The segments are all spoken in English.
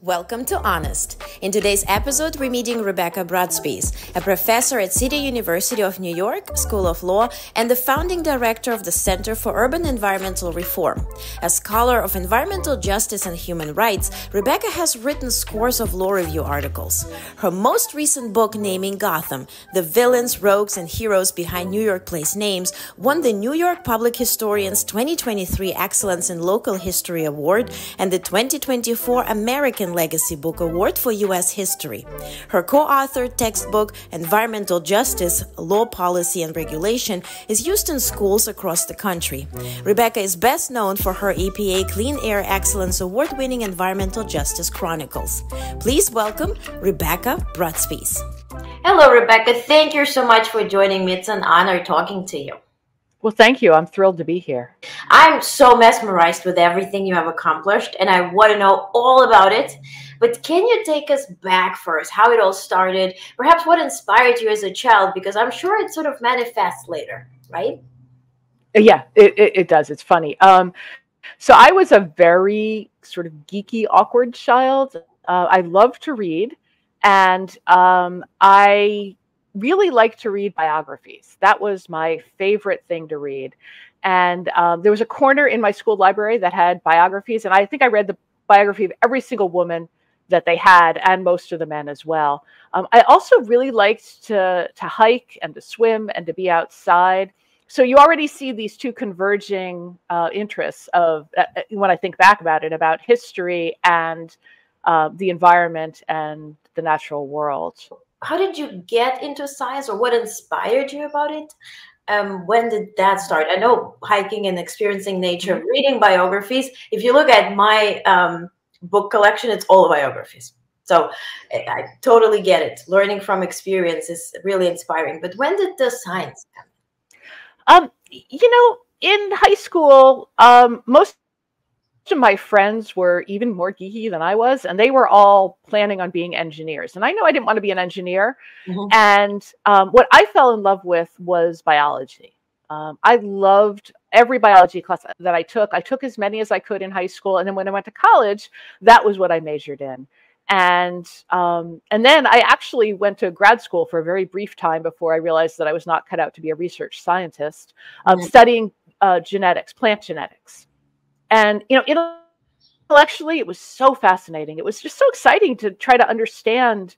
Welcome to Honest. In today's episode, we're meeting Rebecca Bratspies, a professor at City University of New York School of Law and the founding director of the Center for Urban Environmental Reform. A scholar of environmental justice and human rights, Rebecca has written scores of law review articles. Her most recent book, Naming Gotham: The Villains, Rogues, and Heroes Behind New York Place Names, won the New York Public Historian's 2023 Excellence in Local History Award and the 2024 American Legacy Book Award for U.S. History. Her co-authored textbook, Environmental Justice, Law, Policy, and Regulation, is used in schools across the country. Rebecca is best known for her EPA Clean Air Excellence Award-winning Environmental Justice Chronicles. Please welcome Rebecca Bratspies. Hello, Rebecca. Thank you so much for joining me. It's an honor talking to you. Well, thank you. I'm thrilled to be here. I'm so mesmerized with everything you have accomplished, and I want to know all about it. But can you take us back first, how it all started, perhaps what inspired you as a child? Because I'm sure it sort of manifests later, right? Yeah, it does. It's funny. So I was a very sort of geeky, awkward child. I loved to read, and I really liked to read biographies. That was my favorite thing to read. And there was a corner in my school library that had biographies, and I think I read the biography of every single woman that they had, and most of the men as well. I also really liked to hike and to swim and to be outside. So you already see these two converging interests of when I think back about it, about history and the environment and the natural world. How did you get into science, or what inspired you about it? When did that start? I know hiking and experiencing nature, reading biographies. If you look at my book collection, it's all biographies. So I totally get it. Learning from experience is really inspiring. But when did the science come? In high school, most of my friends were even more geeky than I was, and they were all planning on being engineers. And I know I didn't want to be an engineer. And what I fell in love with was biology. I loved every biology class that I took. I took as many as I could in high school. And then when I went to college, that was what I majored in. And then I actually went to grad school for a very brief time before I realized that I was not cut out to be a research scientist, studying genetics, plant genetics. And, intellectually, it was so fascinating. It was just so exciting to try to understand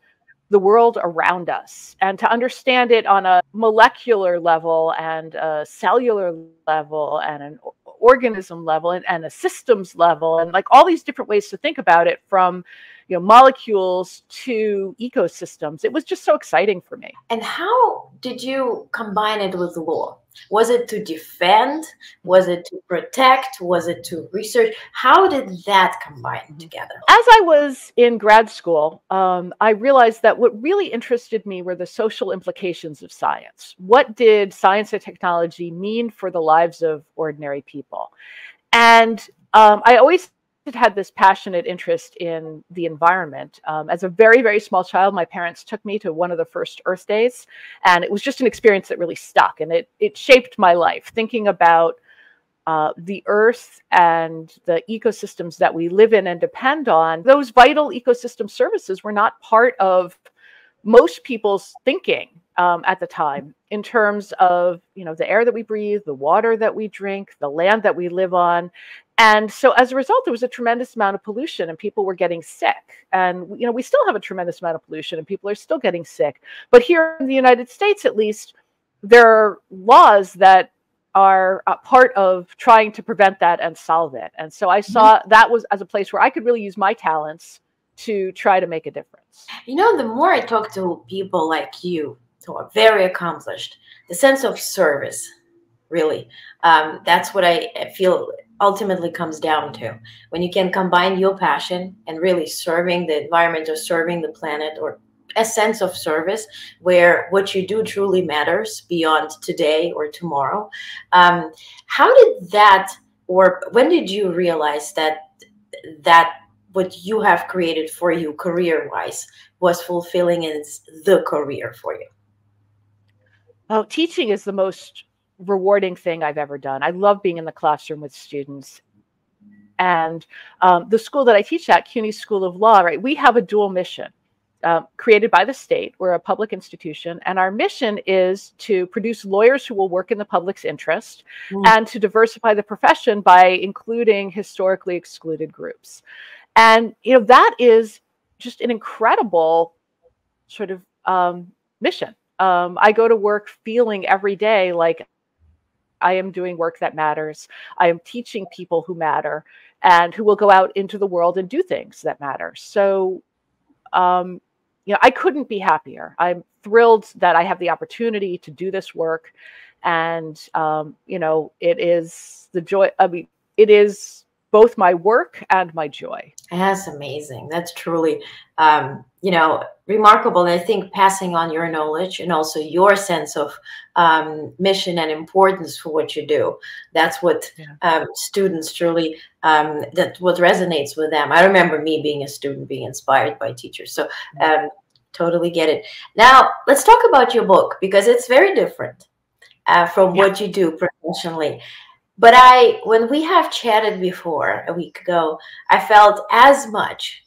the world around us and to understand it on a molecular level and a cellular level and an organism level and a systems level, and like all these different ways to think about it, from molecules to ecosystems. It was just so exciting for me. And how did you combine it with law? Was it to defend? Was it to protect? Was it to research? How did that combine together? As I was in grad school, I realized that what really interested me were the social implications of science. What did science and technology mean for the lives of ordinary people? And I always had this passionate interest in the environment. As a very, very small child, my parents took me to one of the first Earth Days, and it was just an experience that really stuck, and it shaped my life, thinking about the Earth and the ecosystems that we live in and depend on. Those vital ecosystem services were not part of most people's thinking at the time, in terms of the air that we breathe, the water that we drink, the land that we live on. And so as a result, there was a tremendous amount of pollution, and people were getting sick. And, we still have a tremendous amount of pollution, and people are still getting sick. But here in the United States, at least, there are laws that are a part of trying to prevent that and solve it. And so I saw that was as a place where I could really use my talents to try to make a difference. The more I talk to people like you, who are very accomplished, the sense of service, really, that's what I feel ultimately comes down to. When you can combine your passion and really serving the environment or serving the planet, or a sense of service where what you do truly matters beyond today or tomorrow. How did that, or when did you realize that what you have created for you career-wise was fulfilling and it's the career for you? Oh, teaching is the most rewarding thing I've ever done. I love being in the classroom with students. And the school that I teach at, CUNY School of Law, right, we have a dual mission created by the state. We're a public institution, and our mission is to produce lawyers who will work in the public's interest and to diversify the profession by including historically excluded groups. And, that is just an incredible sort of mission. I go to work feeling every day like I am doing work that matters. I am teaching people who matter and who will go out into the world and do things that matter. So, I couldn't be happier. I'm thrilled that I have the opportunity to do this work. And, it is the joy. I mean, it is both my work and my joy. That's amazing. That's truly, remarkable. And I think passing on your knowledge and also your sense of mission and importance for what you do, that's what students truly, that's what resonates with them. I remember me being a student, being inspired by teachers. So totally get it. Now, let's talk about your book, because it's very different from what you do professionally. But when we have chatted before a week ago, I felt as much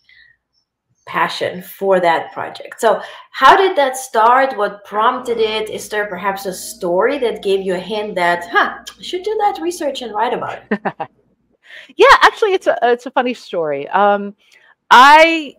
passion for that project. So how did that start? What prompted it? Is there perhaps a story that gave you a hint that, I should do that research and write about it? Yeah, actually, it's a funny story. My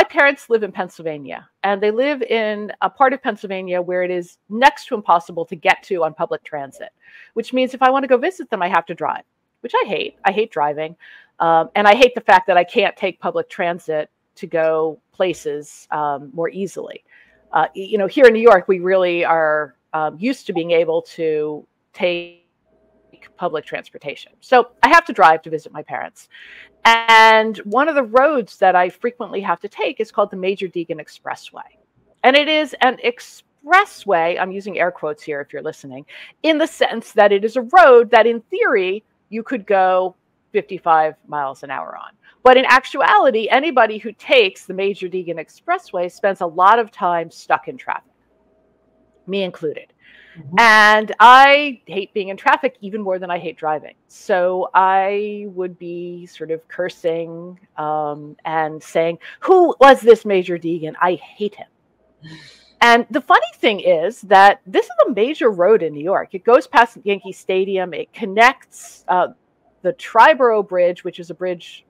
parents live in Pennsylvania, and they live in a part of Pennsylvania where it is next to impossible to get to on public transit, which means if I want to go visit them, I have to drive, which I hate. I hate driving. And I hate the fact that I can't take public transit to go places more easily. Here in New York, we really are used to being able to take public transportation. So I have to drive to visit my parents. And one of the roads that I frequently have to take is called the Major Deegan Expressway. And it is an expressway, I'm using air quotes here if you're listening, in the sense that it is a road that in theory you could go 55 miles an hour on. But in actuality, anybody who takes the Major Deegan Expressway spends a lot of time stuck in traffic, me included. And I hate being in traffic even more than I hate driving. So I would be sort of cursing and saying, who was this Major Deegan? I hate him. And the funny thing is that this is a major road in New York. It goes past Yankee Stadium. It connects the Triborough Bridge, which is a bridge,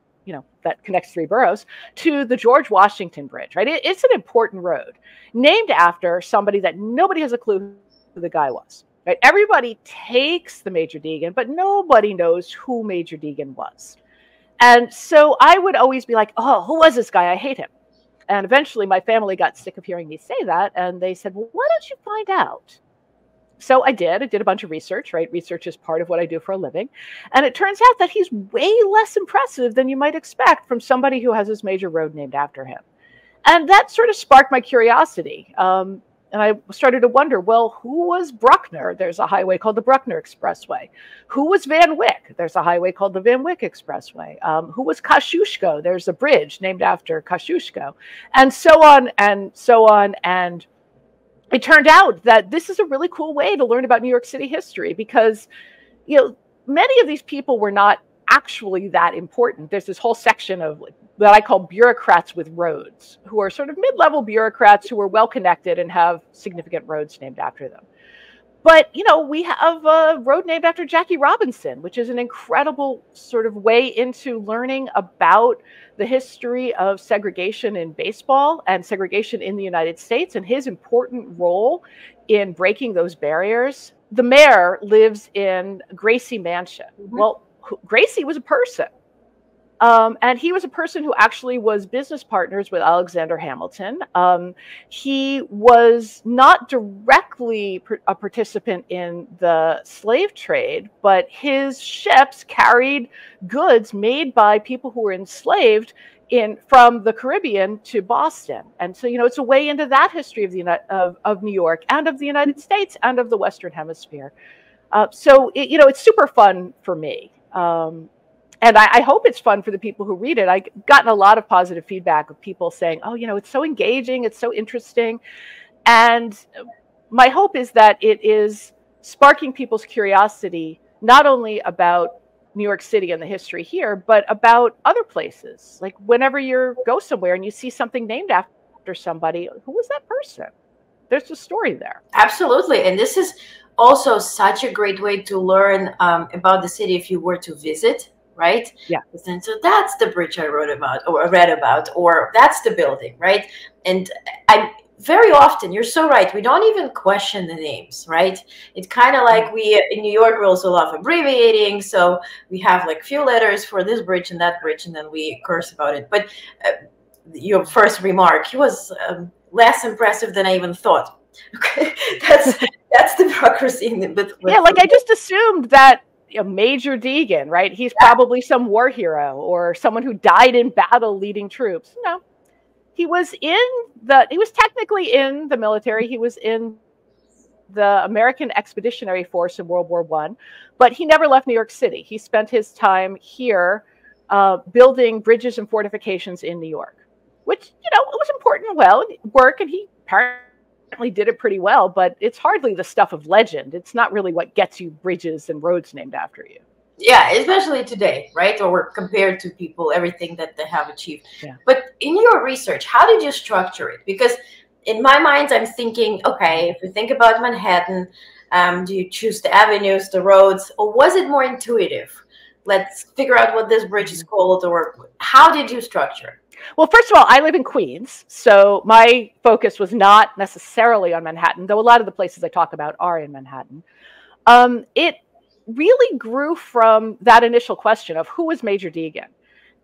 that connects 3 boroughs, to the George Washington Bridge, right? It's an important road named after somebody that nobody has a clue who the guy was, right? Everybody takes the Major Deegan, but nobody knows who Major Deegan was. And so I would always be like, oh, who was this guy? I hate him. And eventually my family got sick of hearing me say that. And they said, well, why don't you find out? So I did a bunch of research, right? Research is part of what I do for a living. And it turns out that he's way less impressive than you might expect from somebody who has this major road named after him. And that sort of sparked my curiosity. And I started to wonder, well, who was Bruckner? There's a highway called the Bruckner Expressway. Who was Van Wyck? There's a highway called the Van Wyck Expressway. Who was Kosciuszko? There's a bridge named after Kosciuszko. And so on and so on. And it turned out that this is a really cool way to learn about New York City history because, many of these people were not actually that important. There's this whole section of that I call bureaucrats with roads, who are sort of mid-level bureaucrats who are well-connected and have significant roads named after them. But, we have a road named after Jackie Robinson, which is an incredible sort of way into learning about the history of segregation in baseball and segregation in the United States and his important role in breaking those barriers. The mayor lives in Gracie Mansion. Well, Gracie was a person. And he was a person who actually was business partners with Alexander Hamilton. He was not directly a participant in the slave trade, but his ships carried goods made by people who were enslaved from the Caribbean to Boston. And so, it's a way into that history of New York and of the United States and of the Western Hemisphere. So, it's super fun for me. And I hope it's fun for the people who read it. I've gotten a lot of positive feedback of people saying, oh, it's so engaging, it's so interesting. And my hope is that it is sparking people's curiosity, not only about New York City and the history here, but about other places. Like whenever you go somewhere and you see something named after somebody, who was that person? There's a story there. Absolutely. And this is also such a great way to learn about the city if you were to visit, right? Yeah. And so that's the bridge I wrote about or read about, or that's the building, right? And I very often, you're so right, we don't even question the names, right? It's kind of like we in New York, we also love abbreviating. So we have like few letters for this bridge and that bridge, and then we curse about it. But your first remark, he was less impressive than I even thought. Okay, that's the bureaucracy. Yeah, like I just assumed that Major Deegan, right? He's probably some war hero or someone who died in battle leading troops. No, he was technically in the military. He was in the American Expeditionary Force in World War I, but he never left New York City. He spent his time here building bridges and fortifications in New York, which, it was important work, and he apparently did it pretty well, but it's hardly the stuff of legend. It's not really what gets you bridges and roads named after you. Yeah, especially today, right? Or compared to people, everything that they have achieved. Yeah. But in your research, how did you structure it? Because in my mind, I'm thinking, okay, if you think about Manhattan, do you choose the avenues, the roads, or was it more intuitive? Let's figure out what this bridge is called, or how did you structure? Well, first of all, I live in Queens, so my focus was not necessarily on Manhattan, though a lot of the places I talk about are in Manhattan. It really grew from that initial question of who was Major Deegan,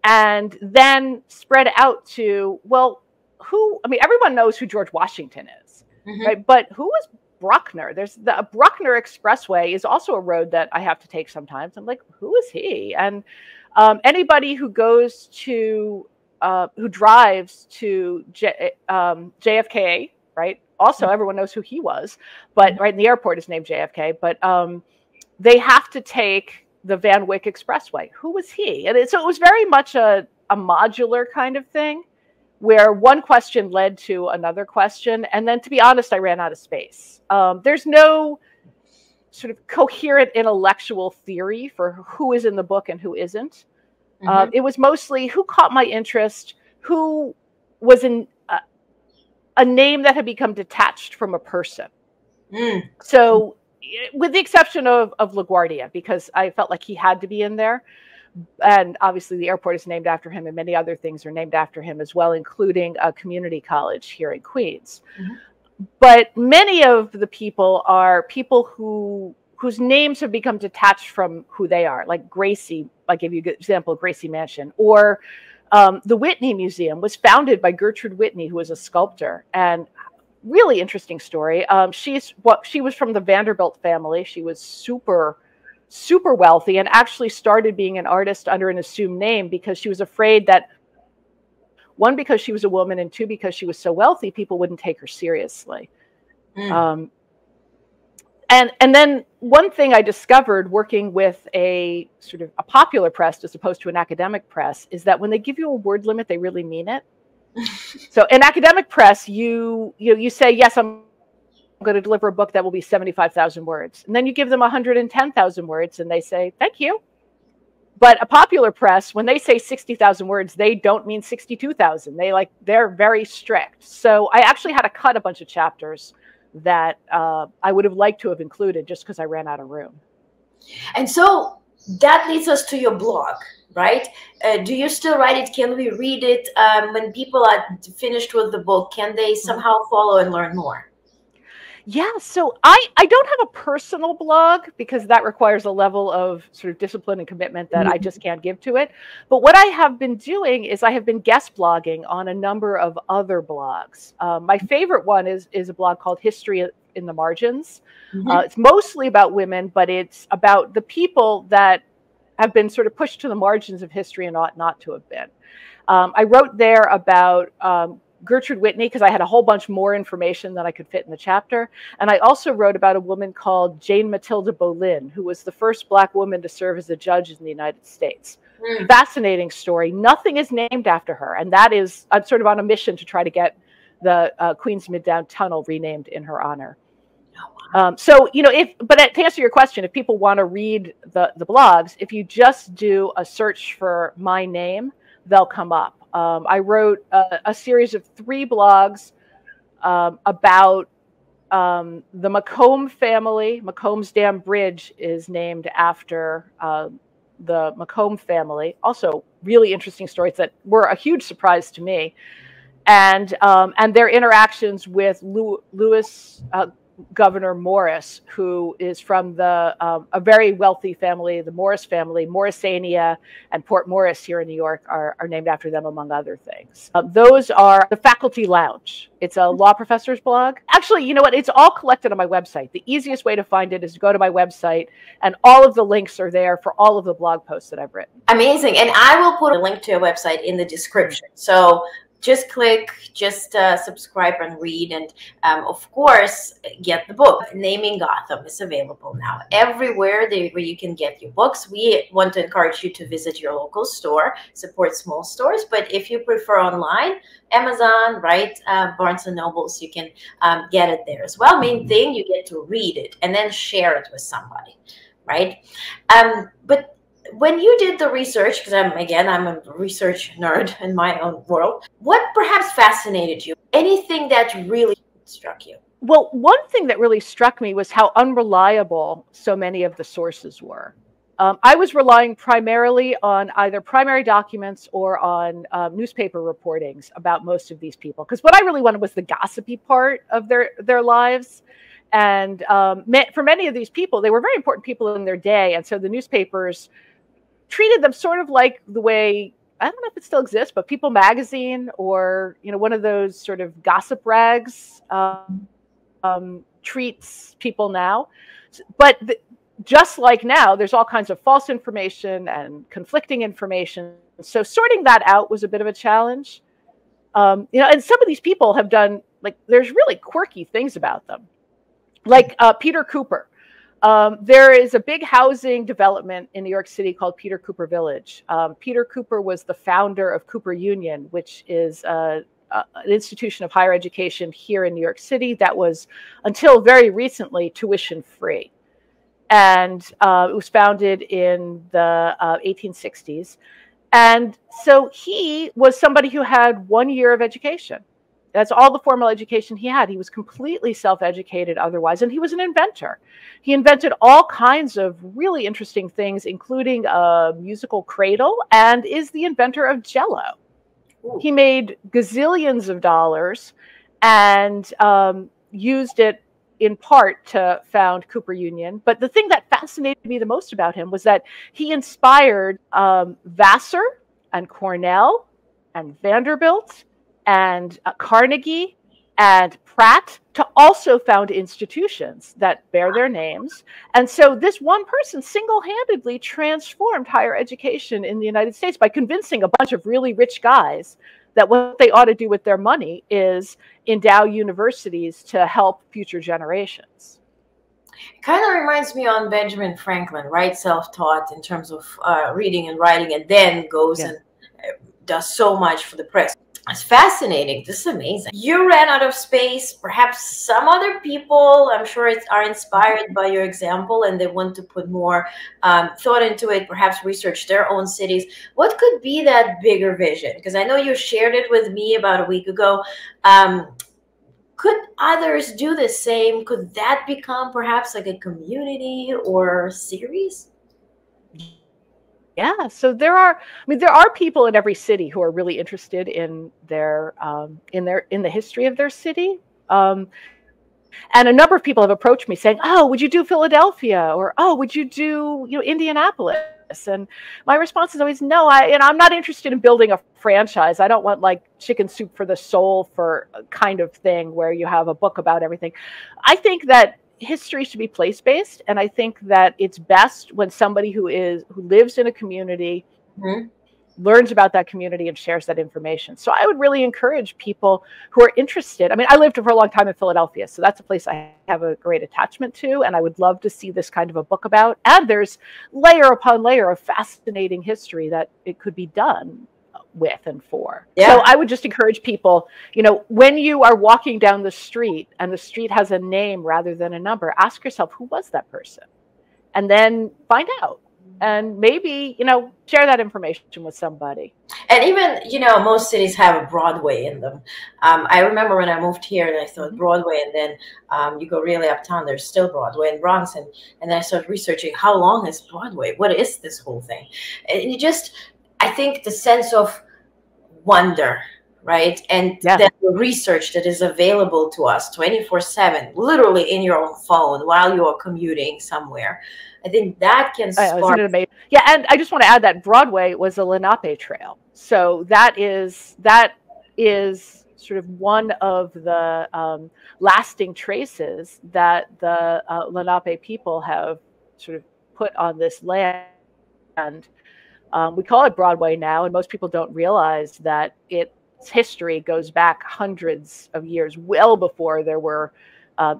and then spread out to, well, everyone knows who George Washington is, right? But who was Bruckner? There's the Bruckner Expressway is also a road that I have to take sometimes. I'm like, who is he? And anybody who goes to who drives to JFK, right? Also, everyone knows who he was, but right in the airport is named JFK. But they have to take the Van Wyck Expressway. Who was he? And so it was very much a modular kind of thing, where one question led to another question. And then, to be honest, I ran out of space. There's no sort of coherent intellectual theory for who is in the book and who isn't. It was mostly who caught my interest, who was in a name that had become detached from a person. So, with the exception of LaGuardia, because I felt like he had to be in there. And obviously the airport is named after him, and many other things are named after him as well, including a community college here in Queens. But many of the people are people whose names have become detached from who they are, like Gracie. I gave you an example, Gracie Mansion, or the Whitney Museum was founded by Gertrude Whitney, who was a sculptor, and really interesting story. She was from the Vanderbilt family. She was super wealthy, and actually started being an artist under an assumed name because she was afraid that, one, because she was a woman, and two, because she was so wealthy, people wouldn't take her seriously. And then one thing I discovered working with a sort of a popular press as opposed to an academic press is that when they give you a word limit, they really mean it. So in academic press, you say, yes, I'm going to deliver a book that will be 75,000 words. And then you give them 110,000 words and they say, thank you. But a popular press, when they say 60,000 words, they don't mean 62,000. They're very strict. So I actually had to cut a bunch of chapters that I would have liked to have included just because I ran out of room. And so that leads us to your blog, right? Do you still write it? Can we read it? When people are finished with the book, can they somehow follow and learn more? Yeah, so I don't have a personal blog because that requires a level of sort of discipline and commitment that I just can't give to it. But what I have been doing is I have been guest blogging on a number of other blogs. My favorite one is a blog called History in the Margins. It's mostly about women, but it's about the people that have been sort of pushed to the margins of history and ought not to have been. I wrote there about Gertrude Whitney, because I had a whole bunch more information than I could fit in the chapter. And I also wrote about a woman called Jane Matilda Boleyn, who was the first Black woman to serve as a judge in the United States. Fascinating story. Nothing is named after her. And that is, I'm sort of on a mission to try to get the Queens Midtown Tunnel renamed in her honor. So, you know, but to answer your question, if people want to read the blogs, if you just do a search for my name, they'll come up. I wrote a series of 3 blogs about the Macomb family. Macomb's Dam Bridge is named after the Macomb family. Also, really interesting stories that were a huge surprise to me, and their interactions with Lewis Governor Morris, who is from a very wealthy family, the Morris family. Morrisania and Port Morris here in New York are named after them, among other things. Those are the Faculty Lounge. It's a law professor's blog. Actually, you know what? It's all collected on my website. The easiest way to find it is to go to my website, and all of the links are there for all of the blog posts that I've written. Amazing. And I will put a link to your website in the description. So just click, subscribe and read. And of course, get the book. Naming Gotham is available now everywhere where you can get your books. We want to encourage you to visit your local store, support small stores. But if you prefer online, Amazon, right, Barnes & Nobles, you can get it there as well. Main thing, you get to read it and then share it with somebody, right? But when you did the research, because I'm a research nerd in my own world, what perhaps fascinated you? Anything that really struck you? Well, one thing that really struck me was how unreliable so many of the sources were. I was relying primarily on either primary documents or on newspaper reportings about most of these people, because what I really wanted was the gossipy part of their lives. And for many of these people, they were very important people in their day. And so the newspapers treated them sort of like the way, I don't know if it still exists, but People Magazine, or, you know, one of those sort of gossip rags treats people now. But just like now, there's all kinds of false information and conflicting information. So sorting that out was a bit of a challenge. You know, and some of these people have done, like, there's really quirky things about them. Like Peter Cooper. There is a big housing development in New York City called Peter Cooper Village. Peter Cooper was the founder of Cooper Union, which is an institution of higher education here in New York City that was, until very recently, tuition free. And it was founded in the 1860s. And so he was somebody who had 1 year of education. That's all the formal education he had. He was completely self-educated otherwise, and he was an inventor. He invented all kinds of really interesting things, including a musical cradle, and is the inventor of Jell-O. Ooh. He made gazillions of dollars and used it in part to found Cooper Union. But the thing that fascinated me the most about him was that he inspired Vassar and Cornell and Vanderbilt and Carnegie and Pratt to also found institutions that bear their names. And so this one person single-handedly transformed higher education in the United States by convincing a bunch of really rich guys that what they ought to do with their money is endow universities to help future generations. It kind of reminds me on Benjamin Franklin, right? Self-taught in terms of reading and writing, and then goes and does so much for the press. It's fascinating. This is amazing. You ran out of space. Perhaps some other people, I'm sure, are inspired by your example, and they want to put more thought into it, perhaps research their own cities. What could be that bigger vision? Because I know you shared it with me about a week ago. Could others do the same? Could that become perhaps like a community or series? Yeah, so there are people in every city who are really interested in in the history of their city. And a number of people have approached me saying, "Oh, would you do Philadelphia?" or "Oh, would you do, you know, Indianapolis?" And my response is always no. I'm not interested in building a franchise. I don't want like Chicken Soup for the Soul for kind of thing where you have a book about everything. I think that history should be place-based, and I think that it's best when somebody who lives in a community learns about that community and shares that information. So I would really encourage people who are interested. I mean, I lived for a long time in Philadelphia, so that's a place I have a great attachment to, and I would love to see this kind of a book about. And there's layer upon layer of fascinating history that it could be done with and for. Yeah. So I would just encourage people, when you are walking down the street and the street has a name rather than a number, ask yourself, who was that person? And then find out. And maybe, share that information with somebody. And even, most cities have a Broadway in them. I remember when I moved here and I thought Broadway, and then you go really uptown, there's still Broadway in Bronx. And then I started researching, how long is Broadway? What is this whole thing? And I think the sense of wonder, right? And the research that is available to us 24/7, literally in your own phone while you are commuting somewhere. I think that can spark. Yeah, and I just want to add that Broadway was a Lenape trail. So that is sort of one of the lasting traces that the Lenape people have sort of put on this land. And we call it Broadway now, and most people don't realize that its history goes back hundreds of years, well before there were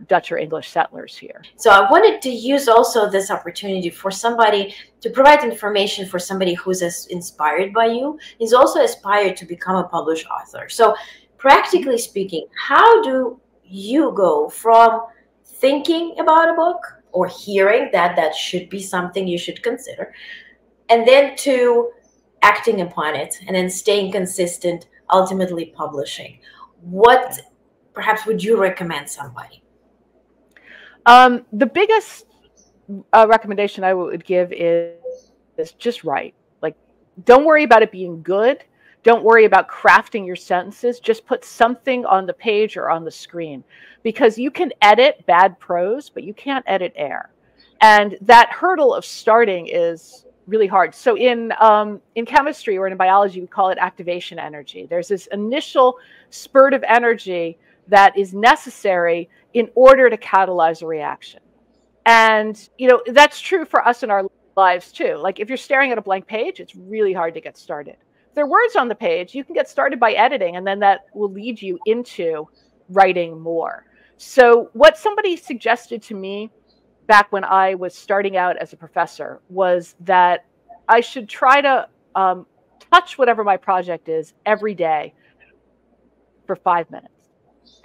Dutch or English settlers here. So I wanted to use also this opportunity for somebody to provide information for somebody who's as inspired by you, is also aspired to become a published author. So practically speaking, how do you go from thinking about a book or hearing that should be something you should consider, and then to acting upon it, and then staying consistent, ultimately publishing? What perhaps would you recommend somebody? The biggest recommendation I would give is just write. Like, don't worry about it being good. Don't worry about crafting your sentences. Just put something on the page or on the screen, because you can edit bad prose, but you can't edit air. And that hurdle of starting is really hard. So in chemistry or in biology, we call it activation energy. There's this initial spurt of energy that is necessary in order to catalyze a reaction. And, that's true for us in our lives too. Like, if you're staring at a blank page, it's really hard to get started. If there are words on the page, you can get started by editing, and then that will lead you into writing more. So what somebody suggested to me back when I was starting out as a professor was that I should try to touch whatever my project is every day for 5 minutes.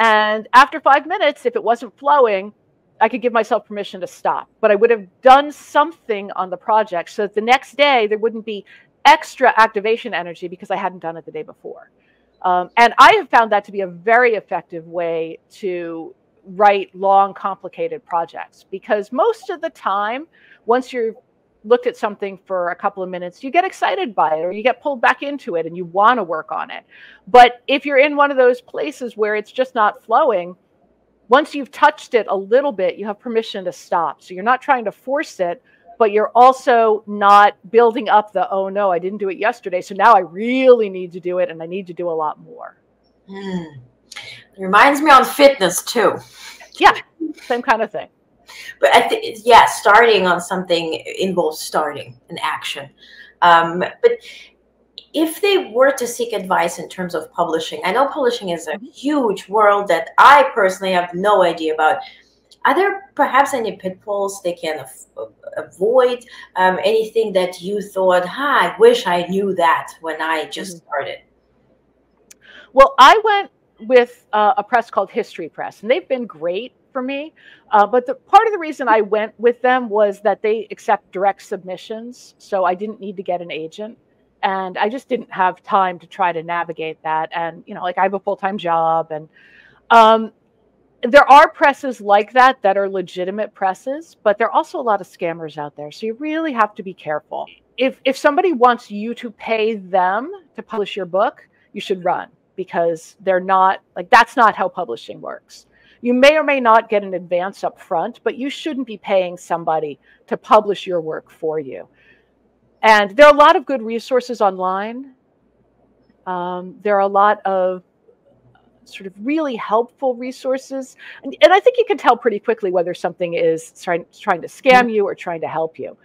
And after 5 minutes, if it wasn't flowing, I could give myself permission to stop. But I would have done something on the project so that the next day there wouldn't be extra activation energy because I hadn't done it the day before. And I have found that to be a very effective way to write long, complicated projects, because most of the time, once you've looked at something for a couple of minutes, you get excited by it, or you get pulled back into it and you want to work on it. But if you're in one of those places where it's just not flowing, once you've touched it a little bit, you have permission to stop. So you're not trying to force it, but you're also not building up the, oh no, I didn't do it yesterday, so now I really need to do it, and I need to do a lot more. It reminds me on fitness too. Yeah, same kind of thing. But I think, starting on something involves starting an action. But if they were to seek advice in terms of publishing, I know publishing is a huge world that I personally have no idea about. Are there perhaps any pitfalls they can avoid? Anything that you thought, I wish I knew that when I just started? Well, I went with a press called History Press, and they've been great for me. But part of the reason I went with them was that they accept direct submissions, so I didn't need to get an agent. And I just didn't have time to try to navigate that. And, I have a full-time job, and there are presses like that are legitimate presses, but there are also a lot of scammers out there. So you really have to be careful. If somebody wants you to pay them to publish your book, you should run, because they're not, that's not how publishing works. You may or may not get an advance up front, but you shouldn't be paying somebody to publish your work for you. And there are a lot of good resources online. There are a lot of sort of really helpful resources. And I think you can tell pretty quickly whether something is trying to scam you or trying to help you.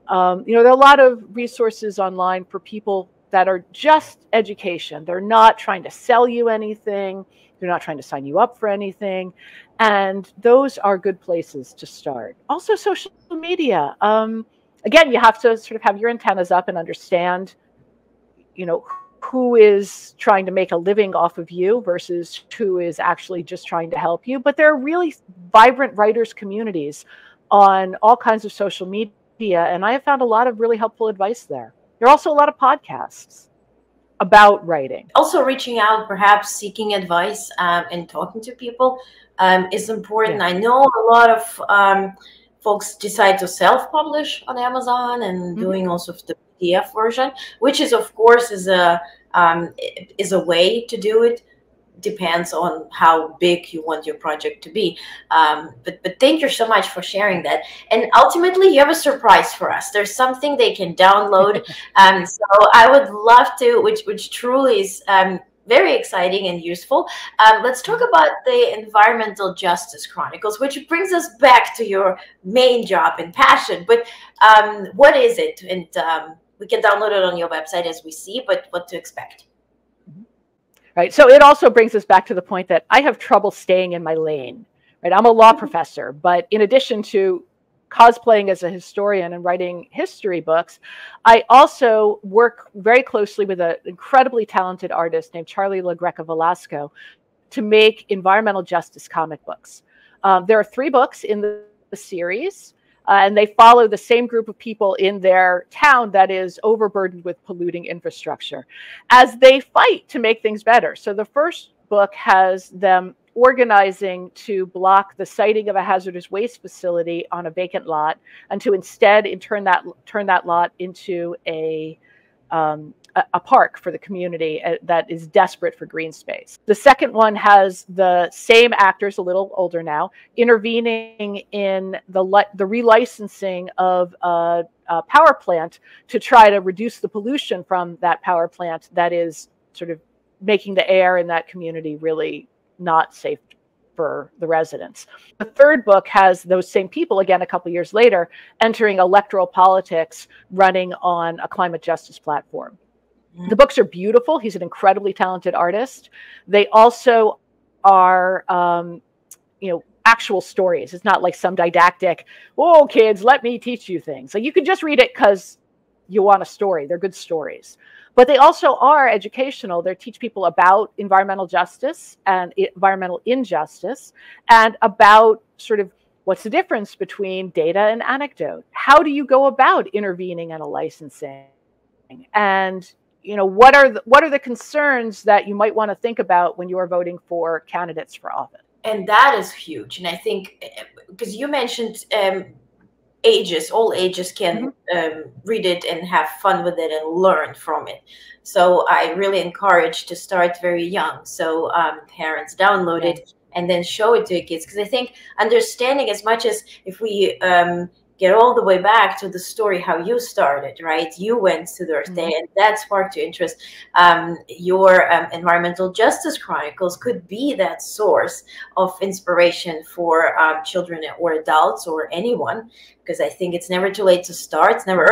There are a lot of resources online for people that are just education. They're not trying to sell you anything. They're not trying to sign you up for anything. And those are good places to start. Also, social media. Again, you have to sort of have your antennas up and understand, who is trying to make a living off of you versus who is actually just trying to help you. But there are really vibrant writers communities on all kinds of social media, and I have found a lot of really helpful advice there. There are also a lot of podcasts about writing. Also, reaching out, perhaps seeking advice and talking to people is important. Yeah. I know a lot of folks decide to self-publish on Amazon and doing also the PDF version, which is, of course, is a way to do it. Depends on how big you want your project to be. But thank you so much for sharing that. And ultimately, you have a surprise for us. There's something they can download. So I would love to, which truly is very exciting and useful. Let's talk about the Environmental Justice Chronicles, which brings us back to your main job and passion. But what is it? And we can download it on your website as we see, but what to expect? Right. So it also brings us back to the point that I have trouble staying in my lane. Right. I'm a law professor, but in addition to cosplaying as a historian and writing history books, I also work very closely with an incredibly talented artist named Charlie LaGreca-Velasco to make environmental justice comic books. There are 3 books in the series. And they follow the same group of people in their town that is overburdened with polluting infrastructure as they fight to make things better. So the first book has them organizing to block the siting of a hazardous waste facility on a vacant lot and to instead turn that lot into a park for the community that is desperate for green space. The second one has the same actors, a little older now, intervening in the relicensing of a power plant to try to reduce the pollution from that power plant that is sort of making the air in that community really not safe for the residents. The third book has those same people, again, a couple years later, entering electoral politics, running on a climate justice platform. The books are beautiful. He's an incredibly talented artist. They also are, actual stories. It's not like some didactic, "Whoa, kids, let me teach you things." Like, you can just read it because you want a story. They're good stories. But they also are educational. They teach people about environmental justice and environmental injustice and about sort of what's the difference between data and anecdote. How do you go about intervening in a licensing? And what are the concerns that you might want to think about when you are voting for candidates for office? And that is huge. And I think, because you mentioned all ages can read it and have fun with it and learn from it. So I really encourage to start very young. So parents download it and then show it to your kids. Because I think understanding, as much as if we get all the way back to the story, how you started, right? You went to the Earth Day and that sparked your interest. Your Environmental Justice Chronicles could be that source of inspiration for children or adults or anyone, because I think it's never too late to start. It's never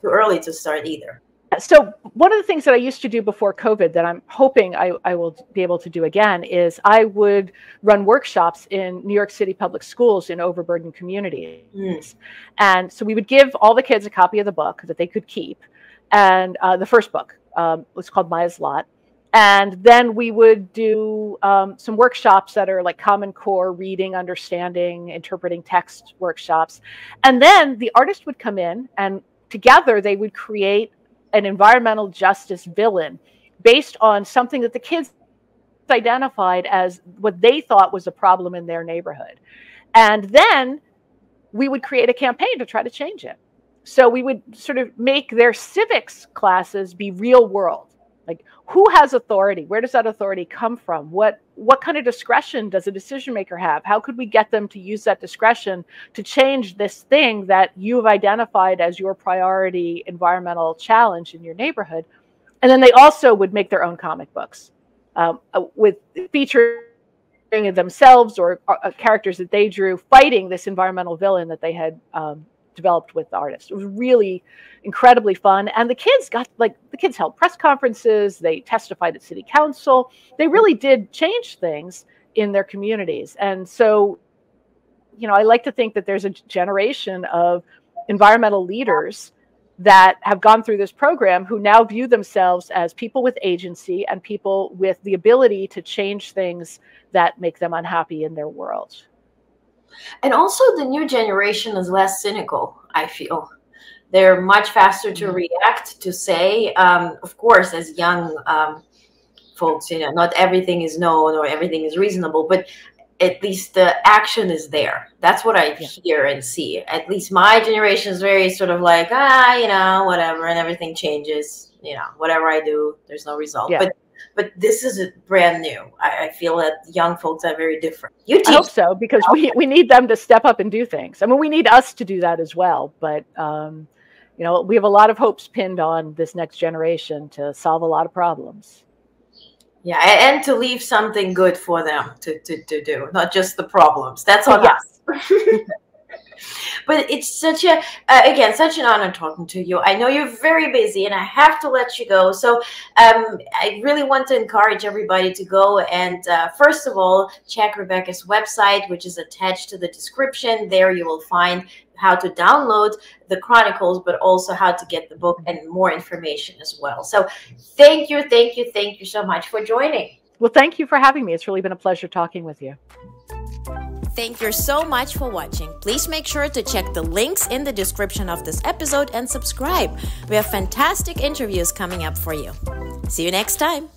too early to start either. So one of the things that I used to do before COVID that I'm hoping I will be able to do again is I would run workshops in New York City public schools in overburdened communities. And so we would give all the kids a copy of the book that they could keep. And the first book was called Mayah's Lot. And then we would do some workshops that are like Common Core, reading, understanding, interpreting text workshops. And then the artist would come in and together they would create an environmental justice villain based on something that the kids identified as what they thought was a problem in their neighborhood. And then we would create a campaign to try to change it. So we would sort of make their civics classes be real world. Like, who has authority? Where does that authority come from? What kind of discretion does a decision maker have? How could we get them to use that discretion to change this thing that you've identified as your priority environmental challenge in your neighborhood? And then they also would make their own comic books with featuring themselves or characters that they drew fighting this environmental villain that they had developed with the artist. It was really incredibly fun. And the kids held press conferences, they testified at city council. They really did change things in their communities. And so, I like to think that there's a generation of environmental leaders that have gone through this program who now view themselves as people with agency and people with the ability to change things that make them unhappy in their world. And also the new generation is less cynical, I feel. They're much faster to react, to say, of course, as young folks, you know, not everything is known or everything is reasonable, but at least the action is there. That's what I hear and see. At least my generation is very sort of like, you know, whatever, and everything changes. You know, whatever I do, there's no result. Yeah. But this is brand new. I feel that young folks are very different. You teach. I hope so, because we need them to step up and do things. I mean, we need us to do that as well. But, you know, we have a lot of hopes pinned on this next generation to solve a lot of problems. Yeah, and to leave something good for them to do, not just the problems. That's on us. But it's such a, again, such an honor talking to you. I know you're very busy and I have to let you go. So I really want to encourage everybody to go and, first of all, check Rebecca's website, which is attached to the description. There you will find how to download the Chronicles, but also how to get the book and more information as well. So thank you so much for joining. Well, thank you for having me. It's really been a pleasure talking with you. Thank you so much for watching. Please make sure to check the links in the description of this episode and subscribe. We have fantastic interviews coming up for you. See you next time.